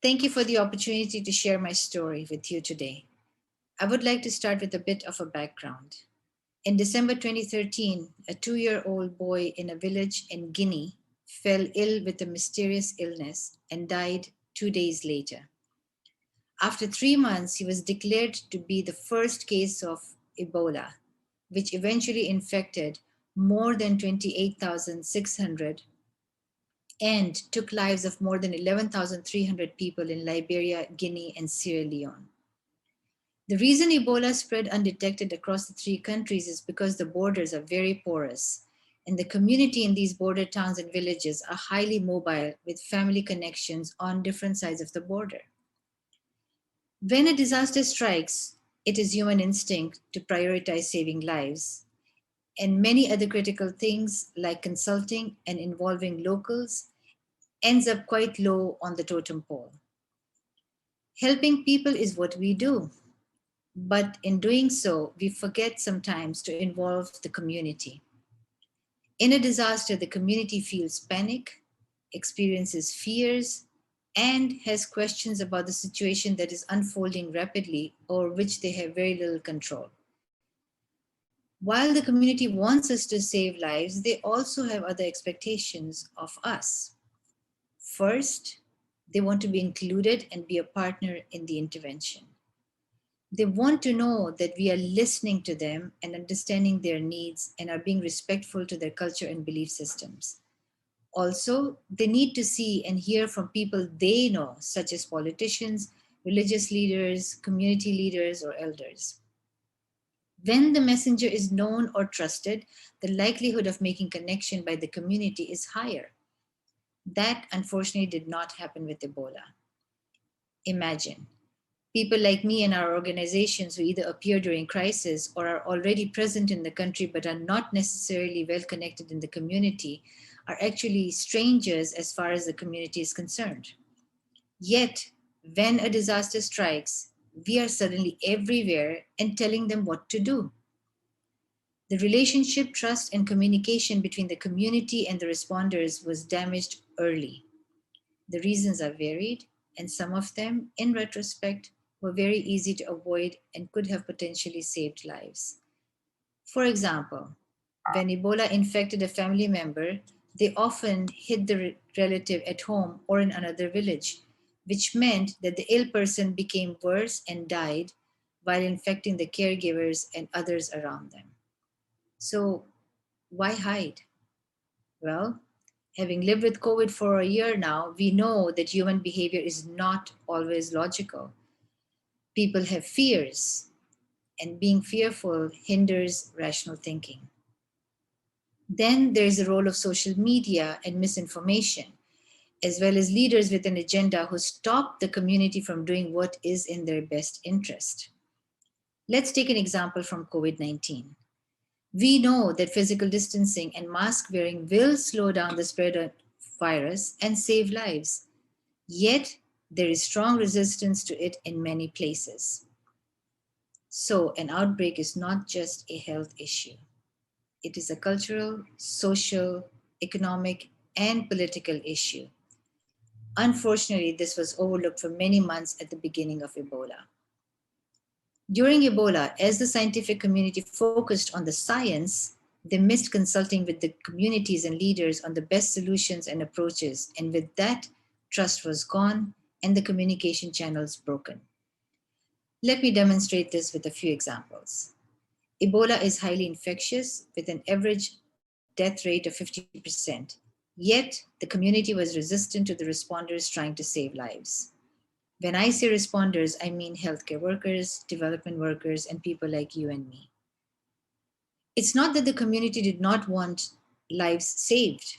Thank you for the opportunity to share my story with you today. I would like to start with a bit of a background. In December 2013, a 2-year-old boy in a village in Guinea fell ill with a mysterious illness and died 2 days later. After 3 months, he was declared to be the first case of Ebola, which eventually infected more than 28,600 and took lives of more than 11,300 people in Liberia, Guinea, and Sierra Leone. The reason Ebola spread undetected across the three countries is because the borders are very porous, and the community in these border towns and villages are highly mobile with family connections on different sides of the border. When a disaster strikes, it is human instinct to prioritize saving lives, and many other critical things like consulting and involving locals ends up quite low on the totem pole. Helping people is what we do, but in doing so, we forget sometimes to involve the community. In a disaster, the community feels panic, experiences fears, and has questions about the situation that is unfolding rapidly or which they have very little control. While the community wants us to save lives, they also have other expectations of us. First, they want to be included and be a partner in the intervention. They want to know that we are listening to them and understanding their needs and are being respectful to their culture and belief systems. Also, they need to see and hear from people they know, such as politicians, religious leaders, community leaders, or elders. When the messenger is known or trusted, the likelihood of making connection by the community is higher. That unfortunately did not happen with Ebola. Imagine people like me and our organizations who either appear during crisis or are already present in the country but are not necessarily well connected in the community are actually strangers as far as the community is concerned. Yet, when a disaster strikes, we are suddenly everywhere and telling them what to do. The relationship, trust, and communication between the community and the responders was damaged early. The reasons are varied, and some of them, in retrospect, were very easy to avoid and could have potentially saved lives. For example, when Ebola infected a family member, they often hid the relative at home or in another village, which meant that the ill person became worse and died while infecting the caregivers and others around them. So, why hide? Well, having lived with COVID for a year now, we know that human behavior is not always logical. People have fears, and being fearful hinders rational thinking. Then there's the role of social media and misinformation, as well as leaders with an agenda who stop the community from doing what is in their best interest. Let's take an example from COVID 19. We know that physical distancing and mask wearing will slow down the spread of virus and save lives. Yet, there is strong resistance to it in many places. So, an outbreak is not just a health issue, it is a cultural, social, economic, and political issue. Unfortunately, this was overlooked for many months at the beginning of Ebola. During Ebola, as the scientific community focused on the science, they missed consulting with the communities and leaders on the best solutions and approaches. And with that, trust was gone and the communication channels broken. Let me demonstrate this with a few examples. Ebola is highly infectious with an average death rate of 50%. Yet, the community was resistant to the responders trying to save lives. When I say responders, I mean healthcare workers, development workers, and people like you and me. It's not that the community did not want lives saved.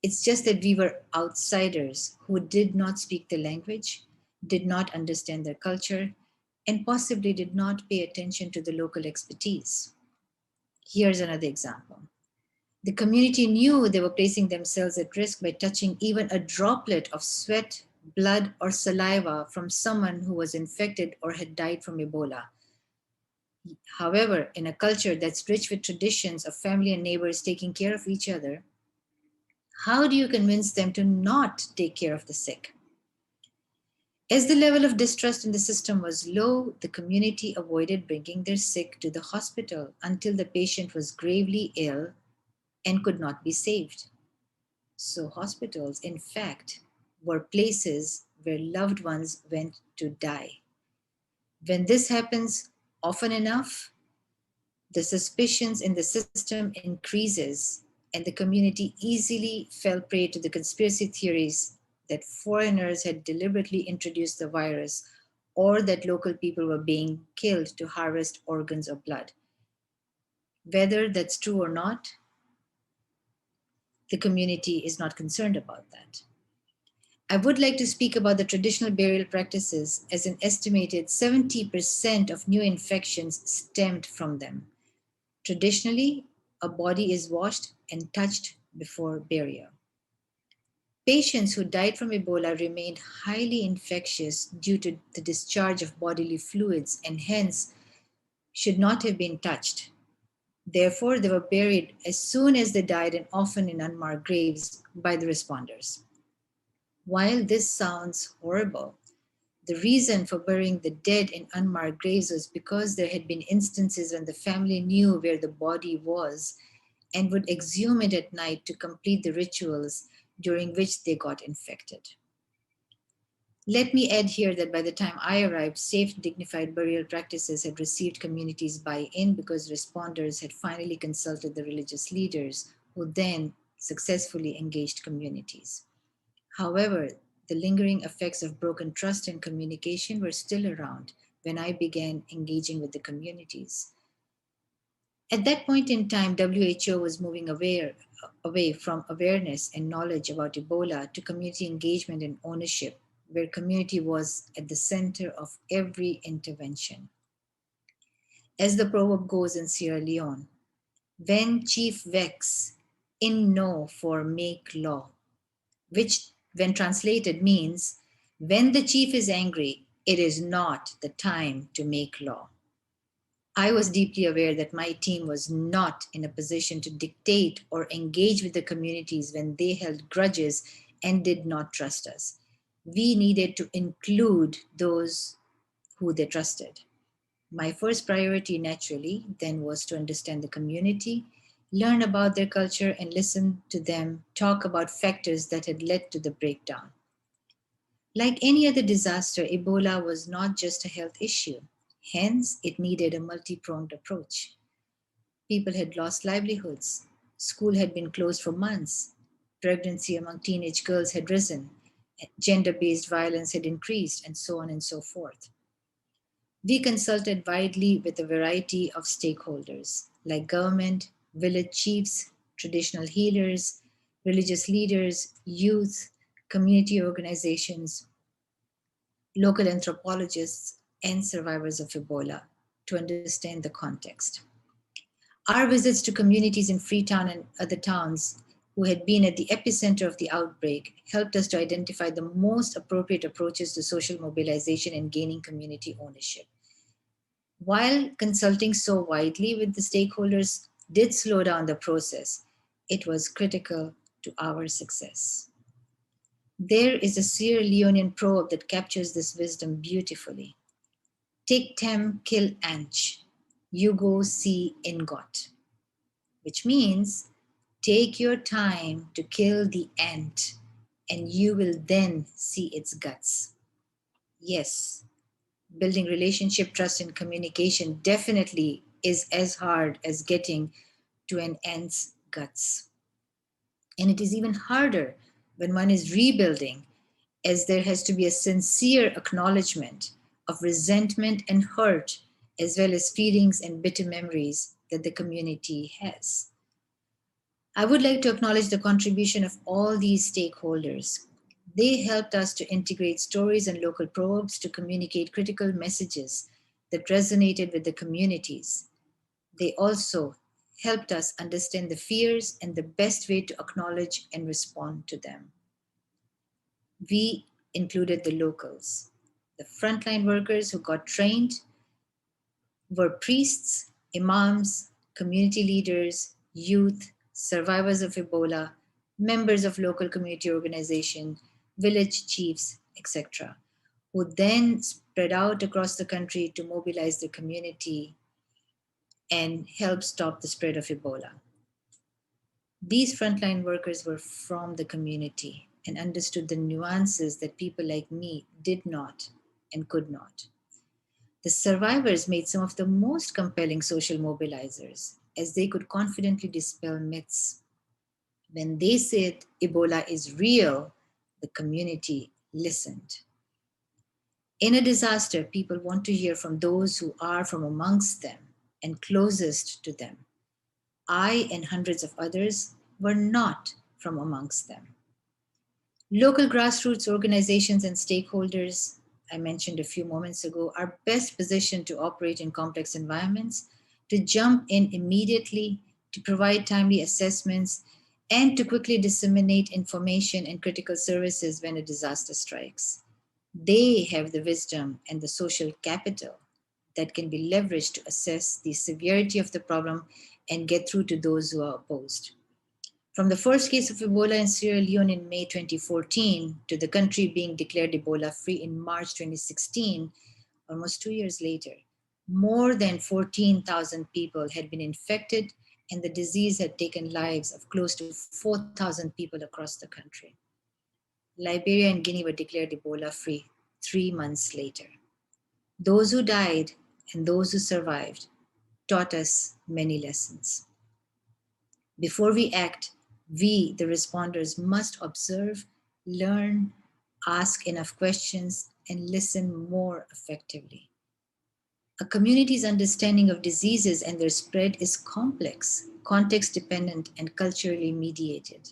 It's just that we were outsiders who did not speak the language, did not understand their culture, and possibly did not pay attention to the local expertise. Here's another example. The community knew they were placing themselves at risk by touching even a droplet of sweat, blood, or saliva from someone who was infected or had died from Ebola. However, in a culture that's rich with traditions of family and neighbors taking care of each other, how do you convince them to not take care of the sick? As the level of distrust in the system was low, the community avoided bringing their sick to the hospital until the patient was gravely ill and could not be saved. So, hospitals, in fact, were places where loved ones went to die. When this happens often enough, the suspicions in the system increases and the community easily fell prey to the conspiracy theories that foreigners had deliberately introduced the virus or that local people were being killed to harvest organs or blood. Whether that's true or not, the community is not concerned about that. I would like to speak about the traditional burial practices, as an estimated 70% of new infections stemmed from them. Traditionally, a body is washed and touched before burial. Patients who died from Ebola remained highly infectious due to the discharge of bodily fluids and hence should not have been touched. Therefore, they were buried as soon as they died and often in unmarked graves by the responders. While this sounds horrible, the reason for burying the dead in unmarked graves was because there had been instances when the family knew where the body was and would exhume it at night to complete the rituals during which they got infected. Let me add here that by the time I arrived, safe, dignified burial practices had received communities' buy in because responders had finally consulted the religious leaders, who then successfully engaged communities. However, the lingering effects of broken trust and communication were still around when I began engaging with the communities. At that point in time, WHO was moving away from awareness and knowledge about Ebola to community engagement and ownership, where community was at the center of every intervention. As the proverb goes in Sierra Leone, when chief vex, in no for make law, which, when translated, means when the chief is angry, it is not the time to make law. I was deeply aware that my team was not in a position to dictate or engage with the communities when they held grudges and did not trust us. We needed to include those who they trusted. My first priority, naturally, then was to understand the community, learn about their culture, and listen to them talk about factors that had led to the breakdown. Like any other disaster, Ebola was not just a health issue. Hence, it needed a multi pronged approach. People had lost livelihoods, school had been closed for months, pregnancy among teenage girls had risen, gender based violence had increased, and so on and so forth. We consulted widely with a variety of stakeholders like government, village chiefs, traditional healers, religious leaders, youth, community organizations, local anthropologists, and survivors of Ebola to understand the context. Our visits to communities in Freetown and other towns who had been at the epicenter of the outbreak helped us to identify the most appropriate approaches to social mobilization and gaining community ownership. While consulting so widely with the stakeholders did slow down the process, it was critical to our success. There is a Sierra Leonean proverb that captures this wisdom beautifully. Take tem kill anch, you go see ingot, which means take your time to kill the ant and you will then see its guts. Yes, building relationship, trust, and communication definitely is as hard as getting to an ant's guts. And it is even harder when one is rebuilding, as there has to be a sincere acknowledgement of resentment and hurt, as well as feelings and bitter memories that the community has. I would like to acknowledge the contribution of all these stakeholders. They helped us to integrate stories and local proverbs to communicate critical messages that resonated with the communities. They also helped us understand the fears and the best way to acknowledge and respond to them. We included the locals, the frontline workers who got trained were priests, imams, community leaders, youth, survivors of Ebola, members of local community organization, village chiefs, etc., who then spread out across the country to mobilize the community and help stop the spread of Ebola. These frontline workers were from the community and understood the nuances that people like me did not and could not. The survivors made some of the most compelling social mobilizers as they could confidently dispel myths. When they said Ebola is real, the community listened. In a disaster, people want to hear from those who are from amongst them and closest to them. I and hundreds of others were not from amongst them. Local grassroots organizations and stakeholders, I mentioned a few moments ago, are best positioned to operate in complex environments, to jump in immediately, to provide timely assessments, and to quickly disseminate information and critical services when a disaster strikes. They have the wisdom and the social capital that can be leveraged to assess the severity of the problem and get through to those who are opposed. From the first case of Ebola in Sierra Leone in May 2014 to the country being declared Ebola free in March 2016, almost 2 years later, more than 14,000 people had been infected and the disease had taken lives of close to 4,000 people across the country. Liberia and Guinea were declared Ebola free 3 months later. Those who died and those who survived taught us many lessons. Before we act, we, the responders, must observe, learn, ask enough questions, and listen more effectively. A community's understanding of diseases and their spread is complex, context dependent, and culturally mediated.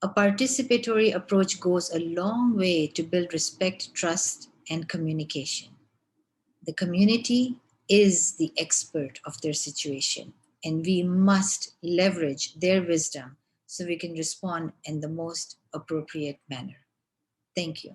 A participatory approach goes a long way to build respect, trust, and communication. The community is the expert of their situation, and we must leverage their wisdom so we can respond in the most appropriate manner. Thank you.